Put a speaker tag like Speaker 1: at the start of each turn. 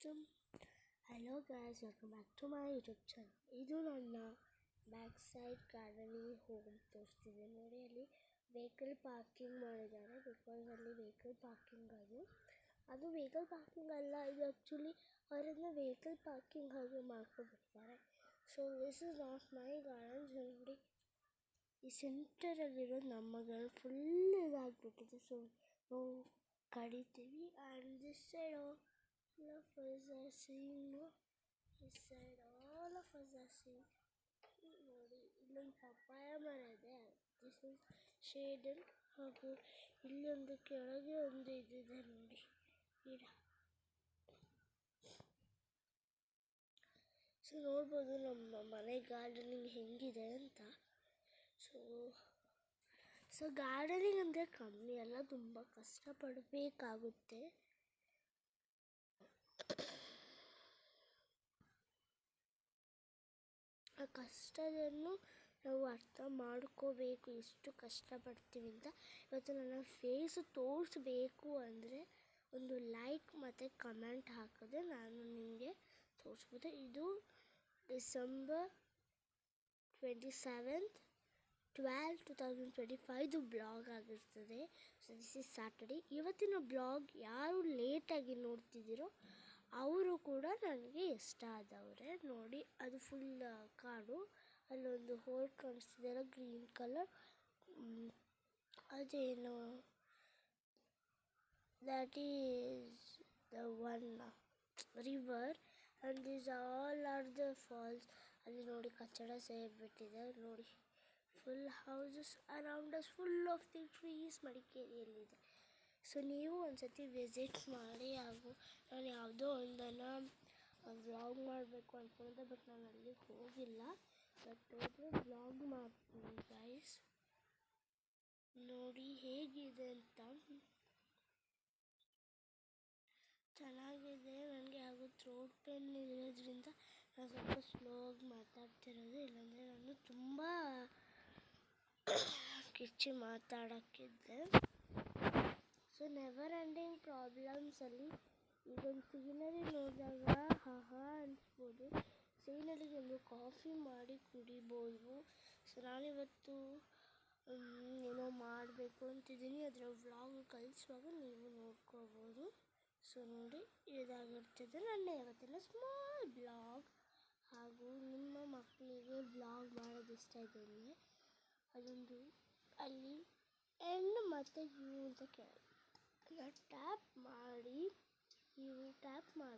Speaker 1: zoom. Hello guys, welcome back to my YouTube channel. ಇದು ನನ್ನ back side ಗಾರ್ಡನಿಗೆ ಹೋಗಿ ತೋರಿಸ್ತಿದೆ ನೋಡಿ. ಅಲ್ಲಿ ವೆಹಿಕಲ್ ಪಾರ್ಕಿಂಗ್ ಮಾಡಿದ್ದಾರೆ ಬಿಕಾಸ್ ಅಲ್ಲಿ ವೆಹಿಕಲ್ ಪಾರ್ಕಿಂಗ್ ಅದು ವೆಹಿಕಲ್ ಪಾರ್ಕಿಂಗ್ ಅಲ್ಲ, ಇದು ಆ್ಯಕ್ಚುಲಿ ಅವರನ್ನು ವೆಹಿಕಲ್ ಪಾರ್ಕಿಂಗ್ ಹಾಗೆ ಮಾಡ್ಕೊಬಿಡ್ತಾರೆ. So this is not my garden. ನೋಡಿ ಈ ಸೆಂಟರಲ್ಲಿರೋದು ನಮ್ಮ ಗಾರ್ಡನ್ ಫುಲ್ ಇದಾಗ್ಬಿಟ್ಟಿದೆ. ಸೊ ನಾವು ಕಡಿತೀವಿ. And this side all of us are seeing, this side all of us are seeing. ನೋಡಿ ಇಲ್ಲೊಂದು ಪಪ್ಪಾಯ ಮರ ಇದೆ, ದಿಸ್ ಇಸ್ ಶೇಡನ್. ಹಾಗೂ ಇಲ್ಲೊಂದು ಕೆಳಗೆ ಒಂದು ಇದಿದೆ ನೋಡಿ ಗಿಡ. ಸೊ ನೋಡ್ಬೋದು ನಮ್ಮ ಮನೆ ಗಾರ್ಡನಿಂಗ್ ಹೆಂಗಿದೆ ಅಂತ. ಸೊ ಗಾರ್ಡನಿಂಗ್ ಅಂದರೆ ಕಮ್ಮಿ ಅಲ್ಲ, ತುಂಬ ಕಷ್ಟಪಡಬೇಕಾಗುತ್ತೆ. ಆ ಕಷ್ಟವನ್ನು ನಾವು ಅರ್ಥ ಮಾಡ್ಕೋಬೇಕು, ಎಷ್ಟು ಕಷ್ಟಪಡ್ತೀವಿ ಅಂತ. ಇವತ್ತು ನನ್ನ ಫೇಸ್ ತೋರಿಸ್ಬೇಕು ಅಂದರೆ ಒಂದು ಲೈಕ್ ಮತ್ತು ಕಮೆಂಟ್ ಹಾಕಿದ್ರೆ ನಾನು ನಿಮಗೆ ತೋರಿಸ್ಬೋದು. ಇದು ಡಿಸೆಂಬರ್ 27, 12, 2025 ಬ್ಲಾಗ್ ಆಗಿರ್ತದೆ. So this is Saturday. ಇವತ್ತಿನ ಬ್ಲಾಗ್ ಯಾರು ಲೇಟಾಗಿ ನೋಡ್ತಿದ್ದೀರೋ ಅವರು ಕೂಡ ನನಗೆ ಇಷ್ಟ ಆದವ್ರೆ. ನೋಡಿ ಅದು ಫುಲ್ ಕಾಡು, ಅಲ್ಲೊಂದು ಹೋಲ್ ಕಾಣಿಸ್ತಿದೆಯಲ್ಲ ಗ್ರೀನ್ ಕಲರ್, ಅದೇನು that is the one river and these all are the falls. ಅಲ್ಲಿ ನೋಡಿ ಕಚ್ಚಡ ಸೇರಿಬಿಟ್ಟಿದೆ ನೋಡಿ. Full houses around us, full of the trees ಮಡಿಕೇರಿಯಲ್ಲಿದೆ. ಸೊ ನೀವು ಒಂದ್ಸತಿ ವಿಸಿಟ್ ಮಾಡಿ. ಹಾಗೂ ನಾನು ಯಾವುದೋ ಒಂದನ್ನು ವ್ಲಾಗ್ ಮಾಡಬೇಕು ಅಂದ್ಕೊಂಡಿದ್ದೆ, ಬಟ್ ನಾನು ಅಲ್ಲಿಗೆ ಹೋಗಿಲ್ಲ. ಬಟ್ ಹೋದರೆ ವ್ಲಾಗ್ ಮಾಡ್ತೀನಿ ಗೈಸ್. ನೋಡಿ ಹೇಗಿದೆ ಅಂತ. ಚೆನ್ನಾಗಿದೆ. ನನಗೆ ಹಾಗೂ ಥ್ರೋಟ್ ಪೇನ್ ಇರೋದ್ರಿಂದ ನಾನು ಸ್ವಲ್ಪ ಸ್ಲೋಗಿ ಮಾತಾಡ್ತಿರೋದು, ಇಲ್ಲಾಂದರೆ ನಾನು ತುಂಬ ಕಿಚ್ಚಿ ಮಾತಾಡೋಕ್ಕಿದ್ದೆ. ಸೊ ನೆವರ್ ಎಂಡಿಂಗ್ ಪ್ರಾಬ್ಲಮ್ಸಲ್ಲಿ ಈಗೊಂದು ಸೀನರಿ ನೋಡಿದಾಗ ಹಾಹಾ ಅನಿಸ್ಬೋದು. ಸೀನರಿಗೆ ಒಂದು ಕಾಫಿ ಮಾಡಿ ಕುಡಿಬೋದು. ಸೊ ನಾನಿವತ್ತು ಏನೋ ಮಾಡಬೇಕು ಅಂತಿದ್ದೀನಿ, ಅದರ ವ್ಲಾಗ್ ಕಳಿಸುವಾಗ ನೀವು ನೋಡ್ಕೋಬೋದು. ಸೊ ನೋಡಿ ಇದಾಗಿರ್ತದೆ ನನ್ನ ಇವತ್ತಿನ ಸ್ಮಾಲ್ ಬ್ಲಾಗ್. ಹಾಗೂ ನಿಮ್ಮ ಮಕ್ಕಳಿಗೆ ಬ್ಲಾಗ್ ಮಾಡೋದು ಇಷ್ಟ ಇದೆ ಅಂದರೆ ಅದೊಂದು ಅಲ್ಲಿ ಎಂಡ್ ಮತ್ತು ಯು ಅಂತ ಕೇಳಿ ಟ್ಯಾಪ್ ಮಾಡಿ, ನೀವು ಟ್ಯಾಪ್ ಮಾಡಿ